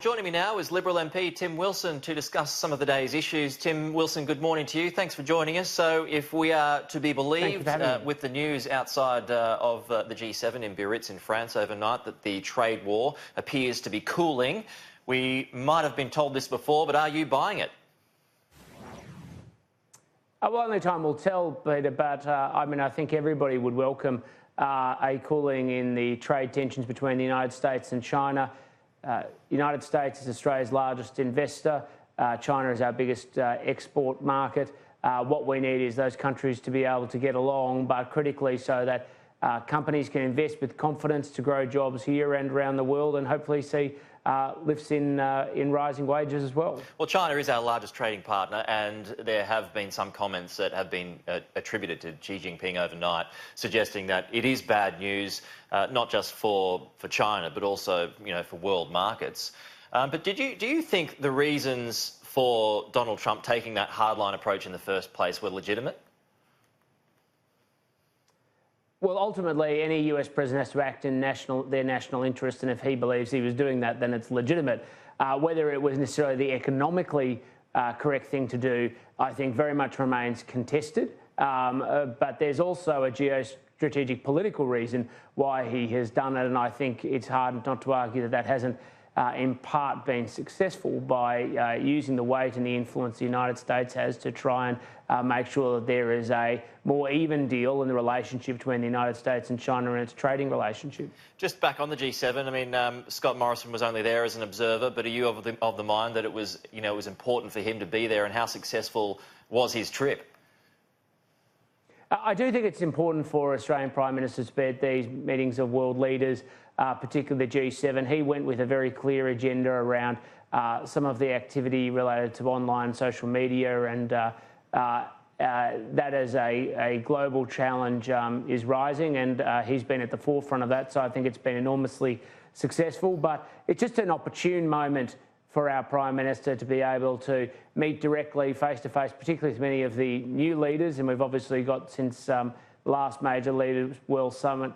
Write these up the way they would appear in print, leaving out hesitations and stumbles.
Joining me now is Liberal MP Tim Wilson to discuss some of the day's issues. Tim Wilson, good morning to you. Thanks for joining us. So if we are to be believed with the news outside of the G7 in Biarritz in France overnight that the trade war appears to be cooling, we might have been told this before, but are you buying it? Well, only time will tell, Peter, but I think everybody would welcome a cooling in the trade tensions between the United States and China. United States is Australia's largest investor. China is our biggest export market. What we need is those countries to be able to get along, but critically so that companies can invest with confidence to grow jobs here and around the world and hopefully see lifts in rising wages as well. Well, China is our largest trading partner, and there have been some comments that have been attributed to Xi Jinping overnight, suggesting that it is bad news, not just for China, but also, for world markets. But do you think the reasons for Donald Trump taking that hardline approach in the first place were legitimate? Well, ultimately, any US president has to act in their national interest, and if he believes he was doing that, then it's legitimate. Whether it was necessarily the economically correct thing to do, I think very much remains contested. But there's also a geostrategic political reason why he has done it, and I think it's hard not to argue that that hasn't in part been successful by using the weight and the influence the United States has to try and make sure that there is a more even deal in the relationship between the United States and China and its trading relationship. Just back on the G7, Scott Morrison was only there as an observer, but are you of the mind that it was important for him to be there, and how successful was his trip? I do think it's important for Australian Prime Ministers to be at these meetings of world leaders, particularly the G7. He went with a very clear agenda around some of the activity related to online social media, and that as a global challenge is rising, and he's been at the forefront of that, so I think it's been enormously successful. But it's just an opportune moment for our Prime Minister to be able to meet directly, face-to-face, particularly with many of the new leaders. And we've obviously got, since the last major Leaders World Summit,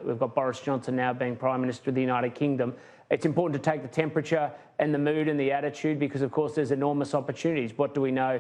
we've got Boris Johnson now being Prime Minister of the United Kingdom. It's important to take the temperature and the mood and the attitude because, of course, there's enormous opportunities. What do we know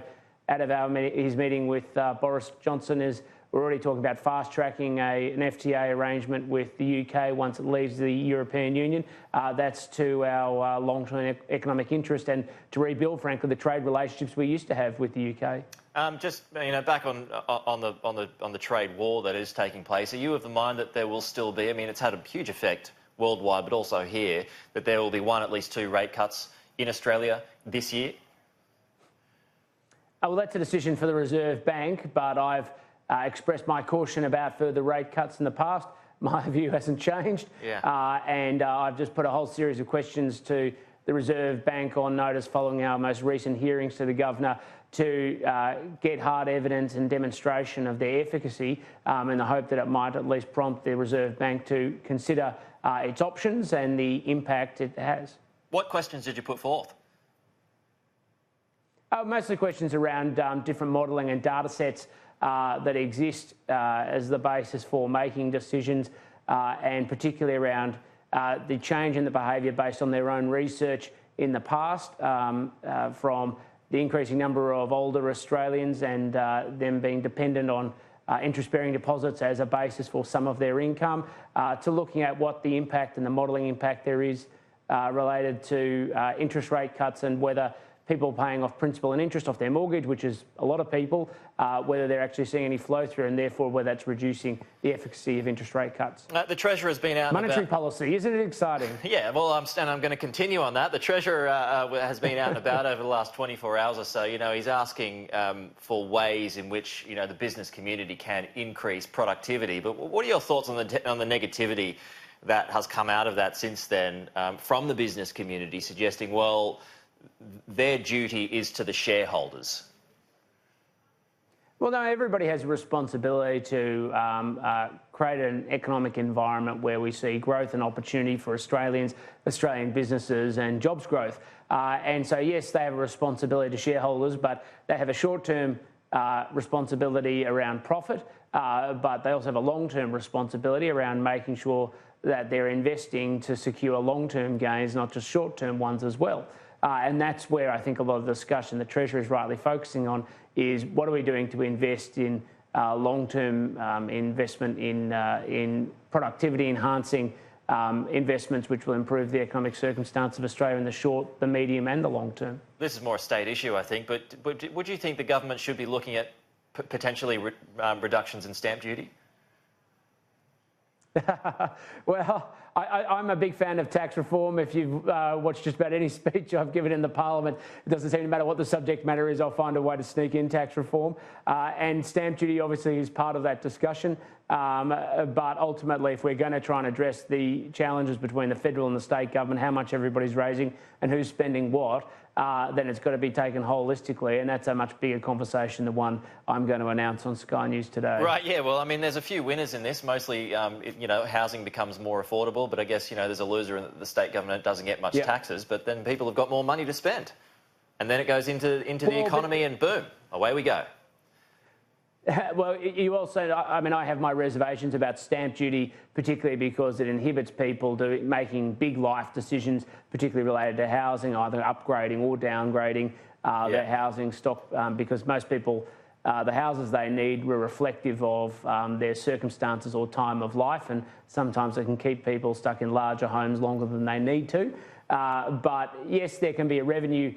out of his meeting with Boris Johnson is we're already talking about fast-tracking an FTA arrangement with the UK once it leaves the European Union. That's to our long-term economic interest and to rebuild, frankly, the trade relationships we used to have with the UK. Just back on the trade war that is taking place, are you of the mind that there will still be? It's had a huge effect worldwide, but also here, that there will be at least two rate cuts in Australia this year? Well, that's a decision for the Reserve Bank, but I've expressed my caution about further rate cuts in the past. My view hasn't changed. Yeah. And I've just put a whole series of questions to the Reserve Bank on notice following our most recent hearings to the Governor to get hard evidence and demonstration of their efficacy in the hope that it might at least prompt the Reserve Bank to consider its options and the impact it has. What questions did you put forth? Mostly questions around different modelling and data sets that exist as the basis for making decisions, and particularly around the change in the behaviour based on their own research in the past, from the increasing number of older Australians and them being dependent on interest-bearing deposits as a basis for some of their income, to looking at what the impact and the modelling impact there is related to interest rate cuts and whether people paying off principal and interest off their mortgage, which is a lot of people, whether they're actually seeing any flow through and therefore whether that's reducing the efficacy of interest rate cuts. The Treasurer has been out monetary policy, isn't it exciting? Yeah, well, I'm going to continue on that. The Treasurer has been out and about over the last 24 hours or so. He's asking for ways in which, the business community can increase productivity. But what are your thoughts on the negativity that has come out of that since then from the business community, suggesting, well, their duty is to the shareholders? Well, no, everybody has a responsibility to create an economic environment where we see growth and opportunity for Australians, Australian businesses and jobs growth. And so, yes, they have a responsibility to shareholders, but they have a short-term responsibility around profit, but they also have a long-term responsibility around making sure that they're investing to secure long-term gains, not just short-term ones as well. And that's where I think a lot of the discussion the Treasury is rightly focusing on is what are we doing to invest in long-term investment in productivity enhancing investments which will improve the economic circumstance of Australia in the short, the medium and the long term. This is more a state issue, I think, but would you think the government should be looking at potentially reductions in stamp duty? Well, I'm a big fan of tax reform. If you've watched just about any speech I've given in the Parliament, it doesn't seem to matter what the subject matter is, I'll find a way to sneak in tax reform. And stamp duty obviously is part of that discussion. But ultimately, if we're going to try and address the challenges between the federal and the state government, how much everybody's raising and who's spending what, then it's got to be taken holistically, and that's a much bigger conversation than one I'm going to announce on Sky News today. Right, yeah, well, I mean, there's a few winners in this. Mostly, housing becomes more affordable, but I guess, there's a loser in that the state government doesn't get much taxes, but then people have got more money to spend. And then it goes into the economy and boom, away we go. Well, you also, I have my reservations about stamp duty, particularly because it inhibits people making big life decisions, particularly related to housing, either upgrading or downgrading their housing stock, because most people, the houses they need were reflective of their circumstances or time of life, and sometimes it can keep people stuck in larger homes longer than they need to. But yes, there can be a revenue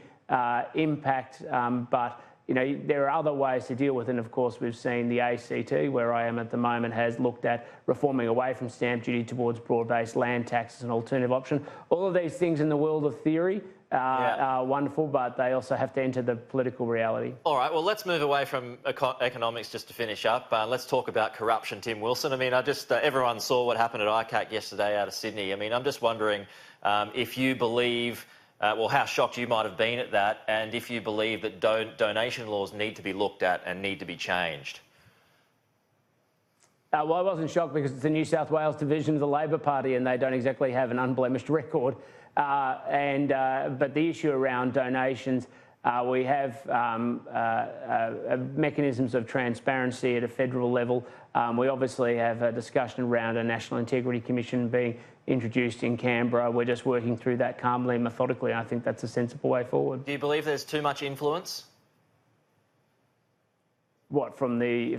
impact, but there are other ways to deal with it. And of course, we've seen the ACT, where I am at the moment, has looked at reforming away from stamp duty towards broad-based land tax as an alternative option. All of these things in the world of theory are wonderful, but they also have to enter the political reality. All right, well, let's move away from economics just to finish up. Let's talk about corruption, Tim Wilson. Everyone saw what happened at ICAC yesterday out of Sydney. I'm just wondering if you believe... how shocked you might have been at that, and if you believe that donation laws need to be looked at and need to be changed. Well, I wasn't shocked because it's the New South Wales division of the Labor Party and they don't exactly have an unblemished record. But the issue around donations, we have mechanisms of transparency at a federal level. We obviously have a discussion around a National Integrity Commission being introduced in Canberra. We're just working through that calmly and methodically. I think that's a sensible way forward. Do you believe there's too much influence? What, from the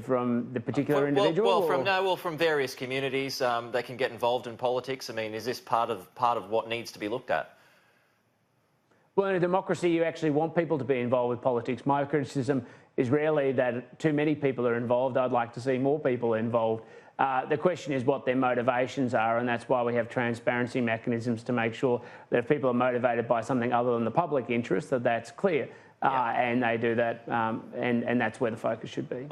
particular individual? From various communities that can get involved in politics. Is this part of what needs to be looked at? Well, in a democracy, you actually want people to be involved with politics. My criticism is rarely that too many people are involved. I'd like to see more people involved. The question is what their motivations are, and that's why we have transparency mechanisms to make sure that if people are motivated by something other than the public interest, that's clear. And they do that, and that's where the focus should be.